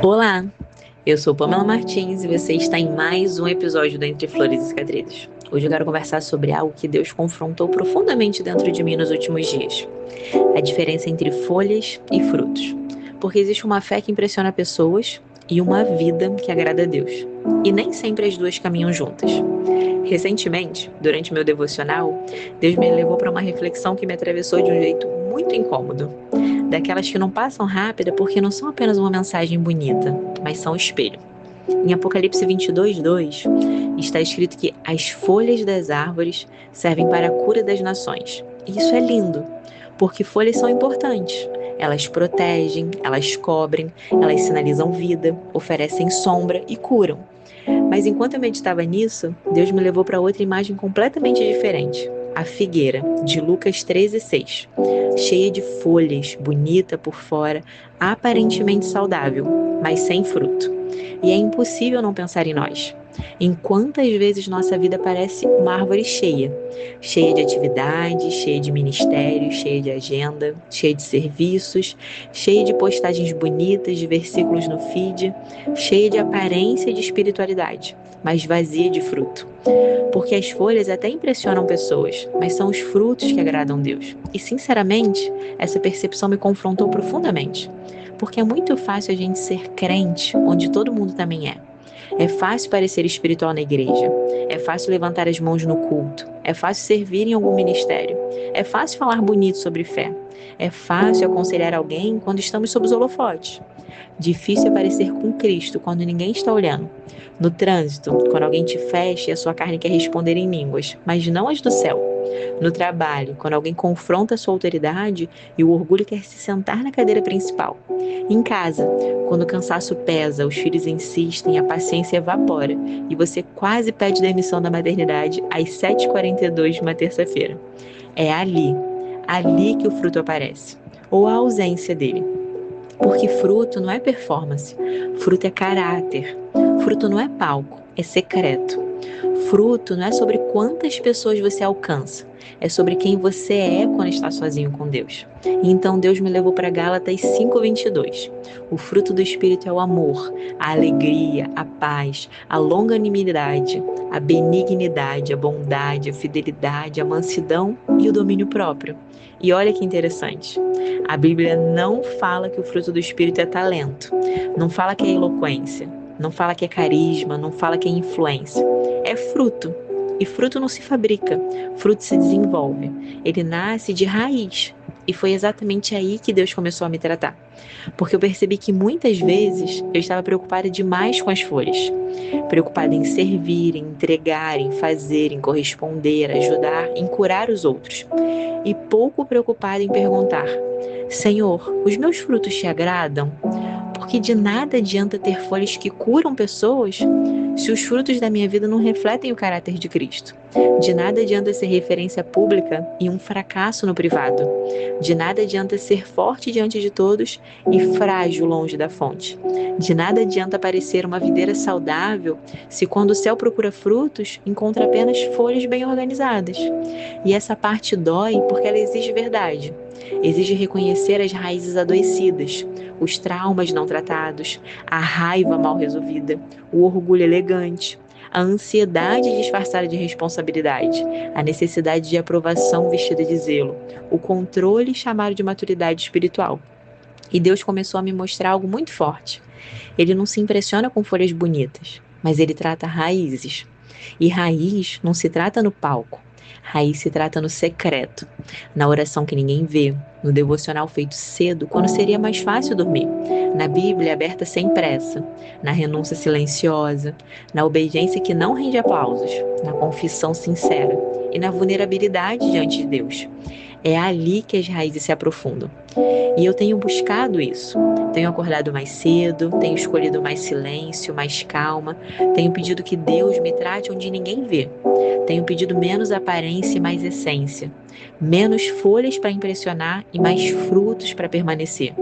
Olá, eu sou Pamela Martins e você está em mais um episódio do Entre Flores e Cicatrizes. Hoje eu quero conversar sobre algo que Deus confrontou profundamente dentro de mim nos últimos dias: a diferença entre folhas e frutos. Porque existe uma fé que impressiona pessoas e uma vida que agrada a Deus. E nem sempre as duas caminham juntas. Recentemente, durante meu devocional, Deus me levou para uma reflexão que me atravessou de um jeito muito incômodo. Daquelas que não passam rápida porque não são apenas uma mensagem bonita, mas são espelho. Em Apocalipse 22:2 está escrito que as folhas das árvores servem para a cura das nações. E isso é lindo, porque folhas são importantes. Elas protegem, elas cobrem, elas sinalizam vida, oferecem sombra e curam. Mas enquanto eu meditava nisso, Deus me levou para outra imagem completamente diferente. A figueira, de Lucas 13:6, cheia de folhas, bonita por fora, aparentemente saudável, mas sem fruto. E é impossível não pensar em nós. Em quantas vezes nossa vida parece uma árvore cheia, cheia de atividades, cheia de ministérios, cheia de agenda, cheia de serviços, cheia de postagens bonitas, de versículos no feed, cheia de aparência de espiritualidade, mas vazia de fruto. Porque as folhas até impressionam pessoas, mas são os frutos que agradam Deus. E sinceramente, essa percepção me confrontou profundamente. Porque é muito fácil a gente ser crente onde todo mundo também é. É fácil parecer espiritual na igreja. É fácil levantar as mãos no culto. É fácil servir em algum ministério. É fácil falar bonito sobre fé. É fácil aconselhar alguém quando estamos sob os holofotes. Difícil é parecer com Cristo quando ninguém está olhando. No trânsito, quando alguém te fecha e a sua carne quer responder em línguas, mas não as do céu. No trabalho, quando alguém confronta a sua autoridade e o orgulho quer se sentar na cadeira principal. Em casa, quando o cansaço pesa, os filhos insistem, a paciência evapora e você quase pede demissão da maternidade às 7h42 de uma terça-feira. É ali que o fruto aparece, ou a ausência dele. Porque fruto não é performance, fruto é caráter, fruto não é palco, é secreto. Fruto não é sobre quantas pessoas você alcança, é sobre quem você é quando está sozinho com Deus. E então Deus me levou para Gálatas 5:22. O fruto do Espírito é o amor, a alegria, a paz, a longanimidade, a benignidade, a bondade, a fidelidade, a mansidão e o domínio próprio. E olha que interessante. A Bíblia não fala que o fruto do Espírito é talento, não fala que é eloquência, não fala que é carisma, não fala que é influência. É fruto. E fruto não se fabrica, fruto se desenvolve. Ele nasce de raiz. E foi exatamente aí que Deus começou a me tratar. Porque eu percebi que muitas vezes eu estava preocupada demais com as folhas. Preocupada em servir, em entregar, em fazer, em corresponder, ajudar, em curar os outros. E pouco preocupada em perguntar: Senhor, os meus frutos te agradam? Porque de nada adianta ter folhas que curam pessoas se os frutos da minha vida não refletem o caráter de Cristo. De nada adianta ser referência pública e um fracasso no privado. De nada adianta ser forte diante de todos e frágil longe da fonte. De nada adianta parecer uma videira saudável se quando o céu procura frutos, encontra apenas folhas bem organizadas. E essa parte dói porque ela exige verdade. Exige reconhecer as raízes adoecidas, os traumas não tratados, a raiva mal resolvida, o orgulho elegante, a ansiedade disfarçada de responsabilidade, a necessidade de aprovação vestida de zelo, o controle chamado de maturidade espiritual. E Deus começou a me mostrar algo muito forte. Ele não se impressiona com folhas bonitas, mas ele trata raízes. E raiz não se trata no palco. Raiz se trata no secreto, na oração que ninguém vê, no devocional feito cedo, quando seria mais fácil dormir, na Bíblia aberta sem pressa, na renúncia silenciosa, na obediência que não rende aplausos, na confissão sincera e na vulnerabilidade diante de Deus. É ali que as raízes se aprofundam. E eu tenho buscado isso. Tenho acordado mais cedo, tenho escolhido mais silêncio, mais calma, tenho pedido que Deus me trate onde ninguém vê. Tenho pedido menos aparência e mais essência. Menos folhas para impressionar e mais frutos para permanecer.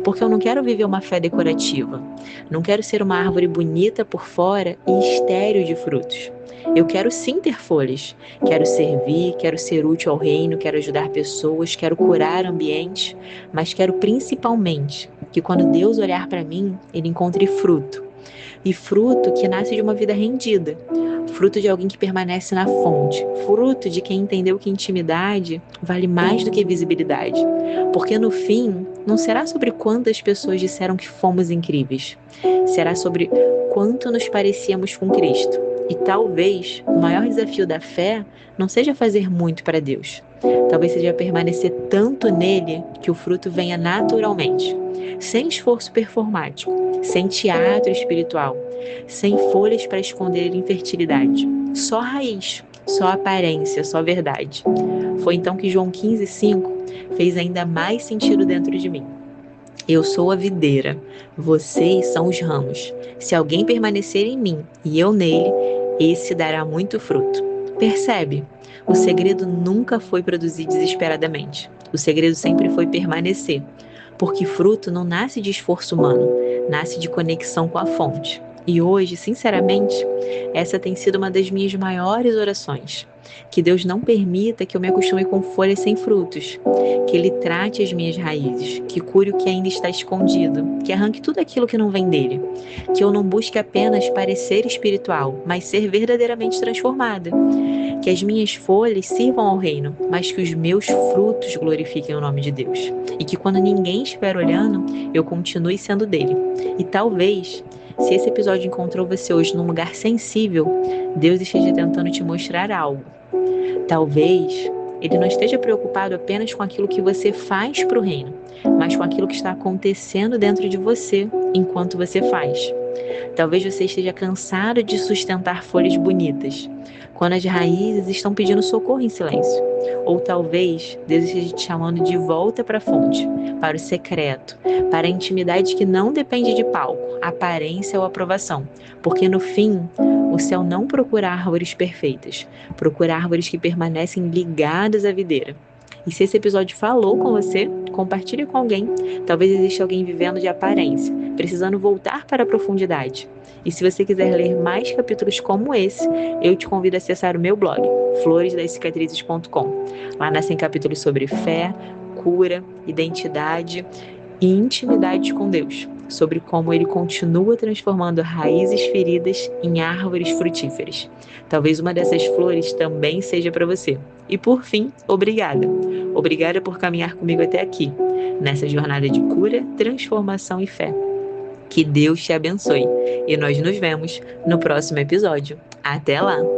Porque eu não quero viver uma fé decorativa. Não quero ser uma árvore bonita por fora e estéril de frutos. Eu quero sim ter folhas. Quero servir, quero ser útil ao reino, quero ajudar pessoas, quero curar ambientes, mas quero principalmente Que quando Deus olhar para mim, Ele encontre fruto. E fruto que nasce de uma vida rendida. Fruto de alguém que permanece na fonte. Fruto de quem entendeu que intimidade vale mais do que visibilidade. Porque no fim, não será sobre quantas pessoas disseram que fomos incríveis. Será sobre quanto nos parecíamos com Cristo. E talvez o maior desafio da fé não seja fazer muito para Deus. Talvez seja permanecer tanto nele que o fruto venha naturalmente. Sem esforço performático, sem teatro espiritual, sem folhas para esconder infertilidade. Só raiz, só aparência, só verdade. Foi então que João 15,5 fez ainda mais sentido dentro de mim. Eu sou a videira, vocês são os ramos. Se alguém permanecer em mim e eu nele, esse dará muito fruto. Percebe? O segredo nunca foi produzir desesperadamente. O segredo sempre foi permanecer. Porque fruto não nasce de esforço humano, nasce de conexão com a fonte. E hoje, sinceramente, essa tem sido uma das minhas maiores orações. Que Deus não permita que eu me acostume com folhas sem frutos. Que Ele trate as minhas raízes, que cure o que ainda está escondido, que arranque tudo aquilo que não vem dele. Que eu não busque apenas parecer espiritual, mas ser verdadeiramente transformada. Que as minhas folhas sirvam ao reino, mas que os meus frutos glorifiquem o nome de Deus. E que quando ninguém estiver olhando, eu continue sendo dele. E talvez, se esse episódio encontrou você hoje num lugar sensível, Deus esteja tentando te mostrar algo. Talvez Ele não esteja preocupado apenas com aquilo que você faz para o reino, mas com aquilo que está acontecendo dentro de você enquanto você faz. Talvez você esteja cansado de sustentar folhas bonitas, quando as raízes estão pedindo socorro em silêncio. Ou talvez Deus esteja te chamando de volta para a fonte, para o secreto, para a intimidade que não depende de palco, aparência ou aprovação. Porque no fim, o céu não procura árvores perfeitas, procura árvores que permanecem ligadas à videira. E se esse episódio falou com você, compartilhe com alguém. Talvez exista alguém vivendo de aparência, precisando voltar para a profundidade. E se você quiser ler mais capítulos como esse, eu te convido a acessar o meu blog, floresdascicatrizes.com. Lá nascem capítulos sobre fé, cura, identidade e intimidade com Deus, sobre como Ele continua transformando raízes feridas em árvores frutíferas. Talvez uma dessas flores também seja para você. E por fim, obrigada. Obrigada por caminhar comigo até aqui, nessa jornada de cura, transformação e fé. Que Deus te abençoe. E nós nos vemos no próximo episódio. Até lá!